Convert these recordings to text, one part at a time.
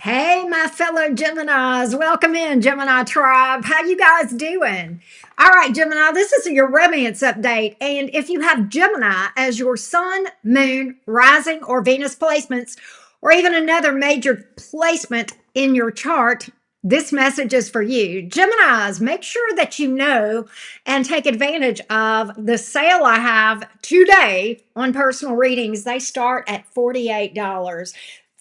Hey, my fellow Geminis. Welcome in, Gemini Tribe. How you guys doing? All right, Gemini, this is your romance update. And if you have Gemini as your sun, moon, rising, or Venus placements, or even another major placement in your chart, this message is for you. Geminis, make sure that you know and take advantage of the sale I have today on personal readings. They start at $48.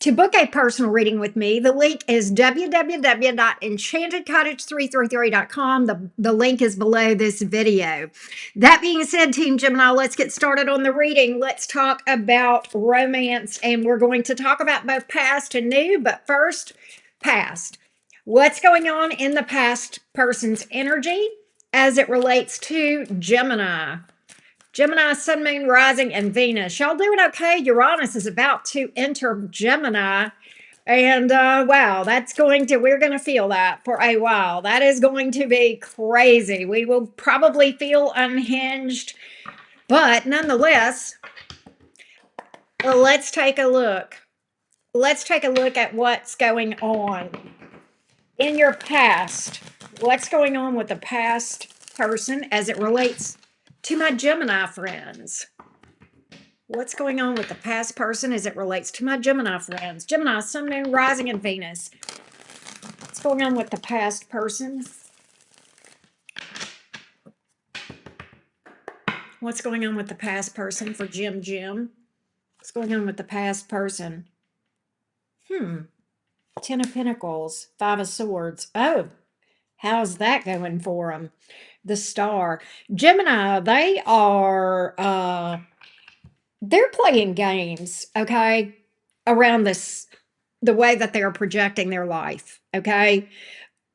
To book a personal reading with me, the link is www.enchantedcottage333.com. The link is below this video. That being said, Team Gemini, let's get started on the reading. Let's talk about romance, and we're going to talk about both past and new, but first, past. What's going on in the past person's energy as it relates to Gemini? Gemini, Sun, Moon, Rising, and Venus. Y'all doing okay? Uranus is about to enter Gemini. And wow, we're going to feel that for a while. That is going to be crazy. We will probably feel unhinged. But nonetheless, let's take a look. Let's take a look at what's going on in your past. What's going on with the past person as it relates to my Gemini friends? What's going on with the past person as it relates to my Gemini friends? Gemini, Sun, Moon, Rising, and Venus. What's going on with the past person? What's going on with the past person for Jim? What's going on with the past person? Ten of Pentacles, Five of Swords. Oh, how's that going for them? The Star. Gemini, they're playing games, okay, around the way that they're projecting their life, okay?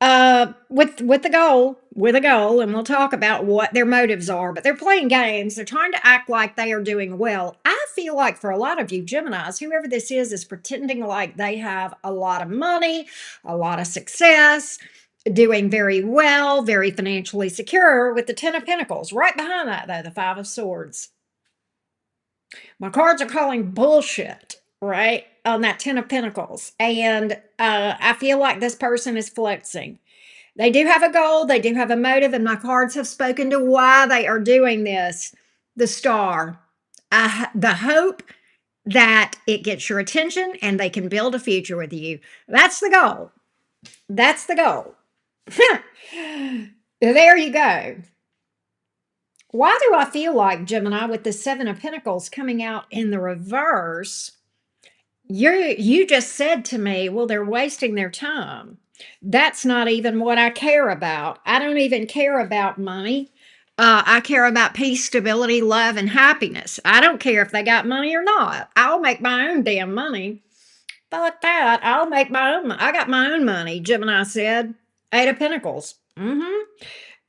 With a goal, and we'll talk about what their motives are, but they're playing games. They're trying to act like they are doing well. I feel like for a lot of you Geminis, whoever this is pretending like they have a lot of money, a lot of success, doing very well, very financially secure, with the Ten of Pentacles. Right behind that, though, the Five of Swords. My cards are calling bullshit, right, on that Ten of Pentacles. And I feel like this person is flexing. They do have a goal. They do have a motive. And my cards have spoken to why they are doing this. The Star. The hope that it gets your attention and they can build a future with you. That's the goal. That's the goal. There you go. Why do I feel like, Gemini, with the Seven of Pentacles coming out in the reverse, you just said to me, well, they're wasting their time. That's not even what I care about. I don't even care about money. I care about peace, stability, love, and happiness. I don't care if they got money or not. I'll make my own damn money. Fuck that. I'll make my own. I got my own money, Gemini said. Eight of Pentacles.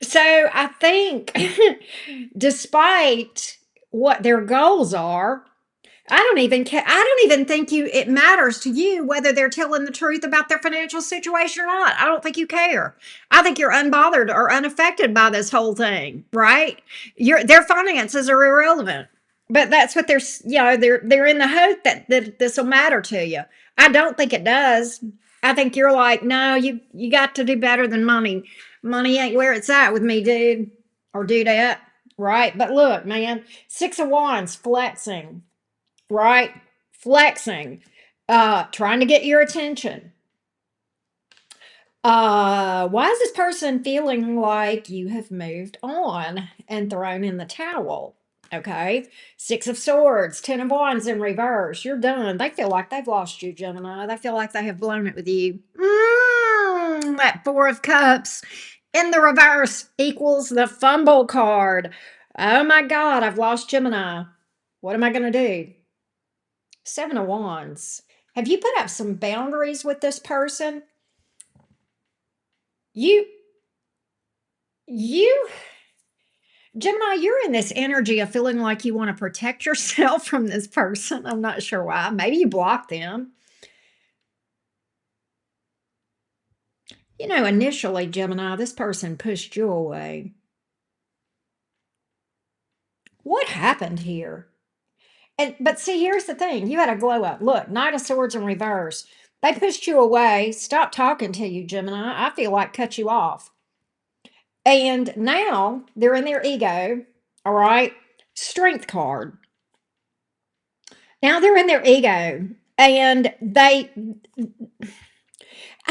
So I think despite what their goals are, I don't even care. I don't even think it matters to you whether they're telling the truth about their financial situation or not. I don't think you care. I think you're unbothered or unaffected by this whole thing, right? Their finances are irrelevant. But that's what they're in the hope that this will matter to you. I don't think it does. I think you're like, no, you got to do better than money. Money ain't where it's at with me, dude or dudette, right? But look, man, Six of Wands, flexing, right? Flexing, trying to get your attention. Why is this person feeling like you have moved on and thrown in the towel? Okay, Six of Swords, Ten of Wands in reverse. You're done. They feel like they've lost you, Gemini. They feel like they have blown it with you. That Four of Cups in the reverse equals the fumble card. Oh my God, I've lost Gemini. What am I going to do? Seven of Wands. Have you put up some boundaries with this person? You, Gemini, you're in this energy of feeling like you want to protect yourself from this person. I'm not sure why. Maybe you blocked them. You know, initially, Gemini, this person pushed you away. What happened here? But see, here's the thing. You had a glow up. Look, Knight of Swords in reverse. They pushed you away, stopped talking to you, Gemini. I feel like cut you off. And now they're in their ego, all right? Strength card. Now they're in their ego and I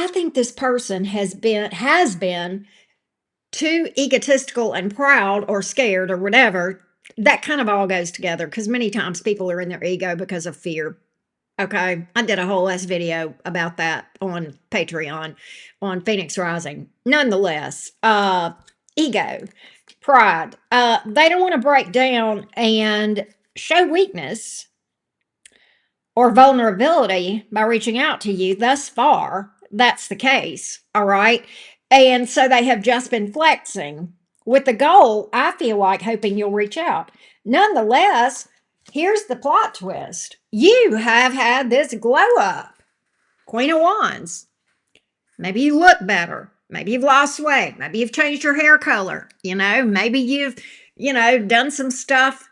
think this person has been too egotistical and proud or scared or whatever. That kind of all goes together because many times people are in their ego because of fear. Okay. I did a whole last video about that on Patreon on Phoenix Rising. Nonetheless, ego, pride, they don't want to break down and show weakness or vulnerability by reaching out to you. Thus far, that's the case. All right. And so they have just been flexing with the goal, I feel like, hoping you'll reach out. Nonetheless, here's the plot twist: you have had this glow up. Queen of Wands. Maybe you look better. Maybe you've lost weight. Maybe you've changed your hair color. Maybe you've, done some stuff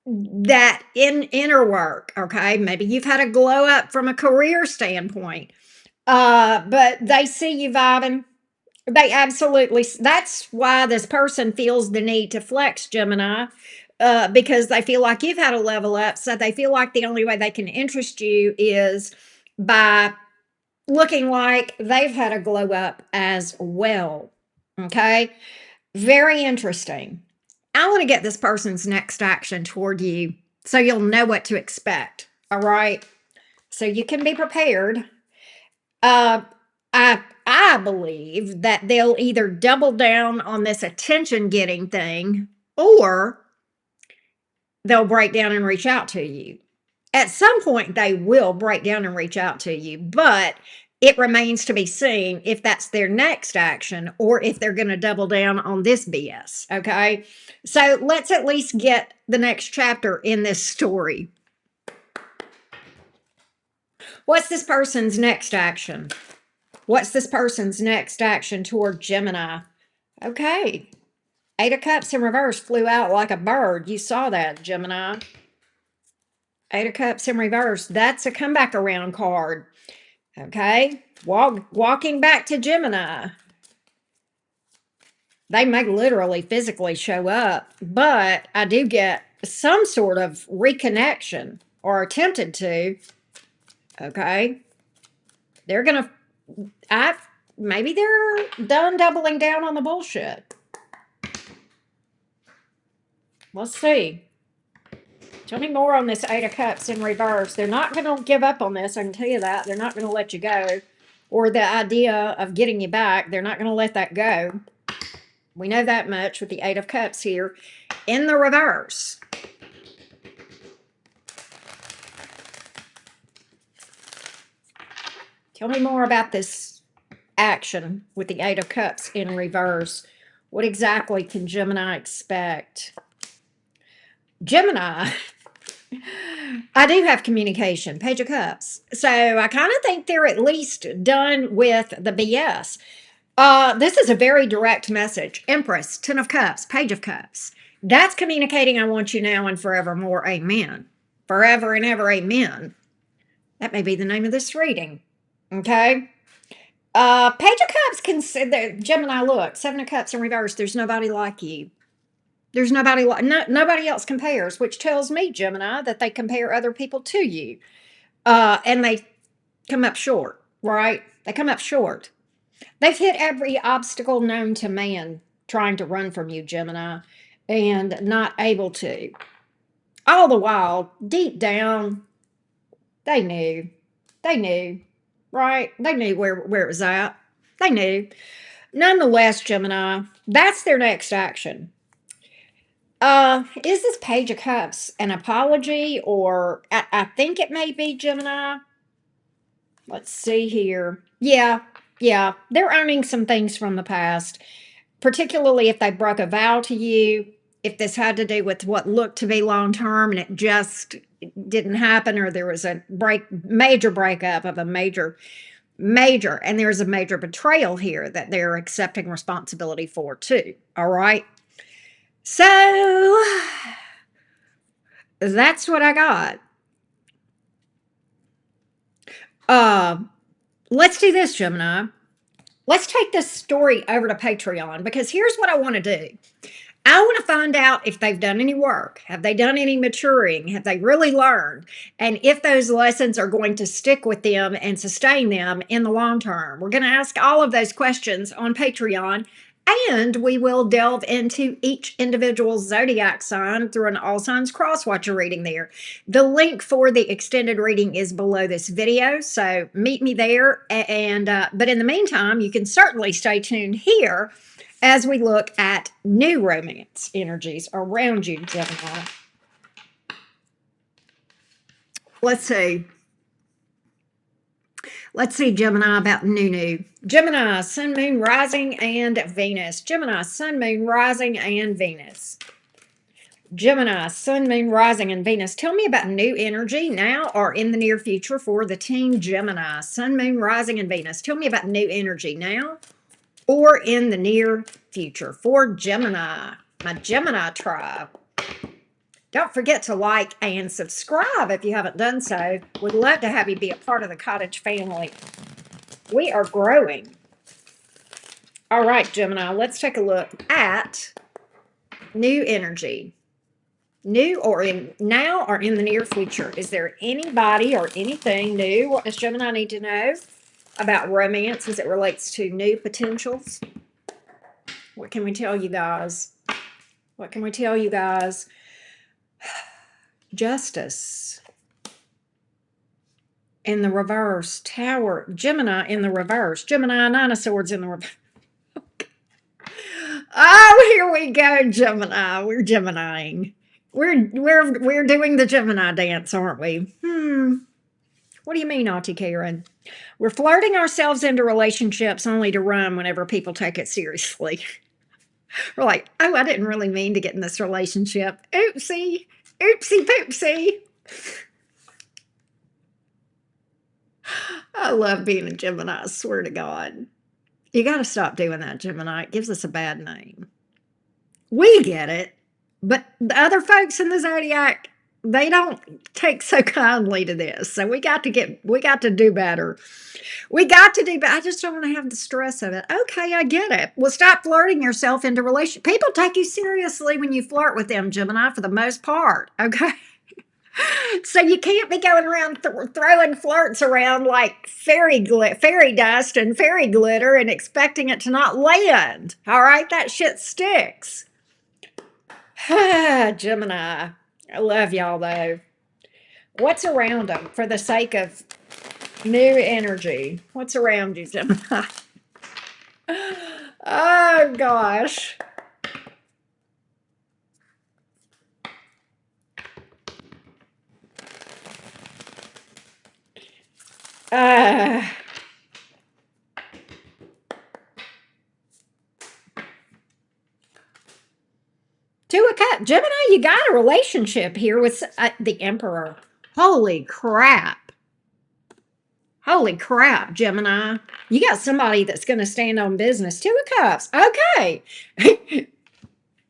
that in inner work. Okay. Maybe you've had a glow up from a career standpoint. But they see you vibing. They absolutely, that's why this person feels the need to flex, Gemini, because they feel like you've had a level up. So they feel like the only way they can interest you is by looking like they've had a glow up as well. Okay. Very interesting. I want to get this person's next action toward you so you'll know what to expect. All right. So you can be prepared. Uh, I believe that they'll either double down on this attention getting thing or they'll break down and reach out to you. At some point, they will break down and reach out to you, but it remains to be seen if that's their next action or if they're going to double down on this BS. Okay. So let's at least get the next chapter in this story. What's this person's next action? What's this person's next action toward Gemini? Okay. Eight of Cups in reverse flew out like a bird. You saw that, Gemini. Eight of Cups in reverse. That's a comeback around card. Okay. Walking back to Gemini. They may literally physically show up, but I do get some sort of reconnection or attempted to. Okay. They're going to, maybe they're done doubling down on the bullshit. Let's see. Tell me more on this Eight of Cups in reverse. They're not going to give up on this. I can tell you that. They're not going to let you go. Or the idea of getting you back. They're not going to let that go. We know that much with the Eight of Cups here in the reverse. Tell me more about this action with the Eight of Cups in reverse. What exactly can Gemini expect? Gemini, I do have communication, Page of Cups. So I kind of think they're at least done with the BS. This is a very direct message. Empress, Ten of Cups, Page of Cups. That's communicating, I want you now and forevermore. Amen. Forever and ever, amen. That may be the name of this reading. Okay. Page of Cups, consider Gemini, look, Seven of Cups in reverse. There's nobody like you. There's nobody like, nobody else compares, which tells me, Gemini, that they compare other people to you. And they come up short, right? They come up short. They've hit every obstacle known to man trying to run from you, Gemini, and not able to. All the while, deep down, they knew. They knew, right? They knew where it was at. They knew. Nonetheless, Gemini, that's their next action. Is this Page of Cups an apology, or I think it may be, Gemini? Let's see here. Yeah, they're owning some things from the past, particularly if they broke a vow to you, if this had to do with what looked to be long term and it just didn't happen, or there was a major breakup of a major, and there's a major betrayal here that they're accepting responsibility for too. All right. So that's what I got. Uh, let's do this, Gemini. Let's take this story over to Patreon because here's what I want to do. I want to find out if they've done any work. Have they done any maturing? Have they really learned? And if those lessons are going to stick with them and sustain them in the long term. We're going to ask all of those questions on Patreon. And we will delve into each individual zodiac sign through an all signs cross watcher reading there. The link for the extended reading is below this video, so meet me there. But in the meantime, you can certainly stay tuned here as we look at new romance energies around you, Gemini. Let's see. Let's see, Gemini, about new. Gemini, Sun, Moon, Rising, and Venus. Gemini, Sun, Moon, Rising, and Venus. Gemini, Sun, Moon, Rising, and Venus. Tell me about new energy now or in the near future for the team Gemini. Sun, Moon, Rising, and Venus. Tell me about new energy now or in the near future for Gemini, my Gemini tribe. Don't forget to like and subscribe if you haven't done so. We'd love to have you be a part of the Cottage family. We are growing. All right, Gemini, let's take a look at new energy. New or in now or in the near future. Is there anybody or anything new? What does Gemini need to know about romance as it relates to new potentials? What can we tell you guys? What can we tell you guys? Justice in the reverse. Tower. Gemini in the reverse. Gemini, Nine of Swords in the reverse. Oh, here we go, Gemini. We're Geminiing. We're doing the Gemini dance, aren't we? What do you mean, Auntie Karen? We're flirting ourselves into relationships only to run whenever people take it seriously. We're like, oh, I didn't really mean to get in this relationship. Oopsie. Oopsie poopsie. I love being a Gemini, I swear to God. You got to stop doing that, Gemini. It gives us a bad name. We get it, but the other folks in the zodiac, they don't take so kindly to this. So we got to do better. We got to do better. I just don't want to have the stress of it. Okay, I get it. Well, stop flirting yourself into relationship. People take you seriously when you flirt with them, Gemini, for the most part. Okay. So you can't be going around throwing flirts around like fairy dust and fairy glitter and expecting it to not land. All right, that shit sticks. Gemini, I love y'all though. What's around them for the sake of new energy? What's around you, Gemini? Oh gosh. Two of Cups. Gemini, you got a relationship here with the Emperor. Holy crap. Holy crap, Gemini. You got somebody that's going to stand on business. Two of Cups. Okay.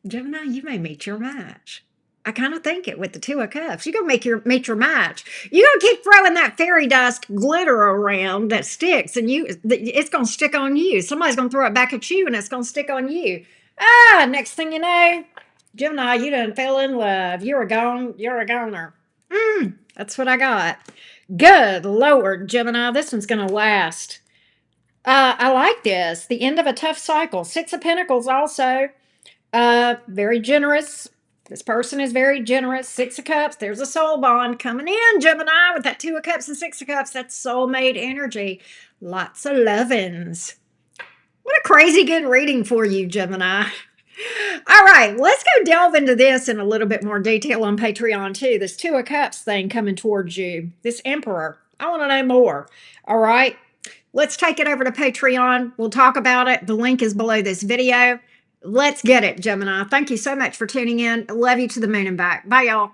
Gemini, you may meet your match. I kind of think it with the Two of Cups. You're going to meet your match. You're going to keep throwing that fairy dust glitter around that sticks, and it's going to stick on you. Somebody's going to throw it back at you, and it's going to stick on you. Next thing you know, Gemini, you done fell in love. You're a goner. That's what I got. Good Lord, Gemini, this one's going to last. I like this. The end of a tough cycle. Six of Pentacles also. Very generous. This person is very generous. Six of Cups. There's a soul bond coming in, Gemini, with that Two of Cups and Six of Cups. That's soulmate energy. Lots of lovins. What a crazy good reading for you, Gemini. All right, let's go delve into this in a little bit more detail on Patreon too. This Two of Cups thing coming towards you. This Emperor. I want to know more. All right, let's take it over to Patreon. We'll talk about it. The link is below this video. Let's get it, Gemini. Thank you so much for tuning in. Love you to the moon and back. Bye, y'all.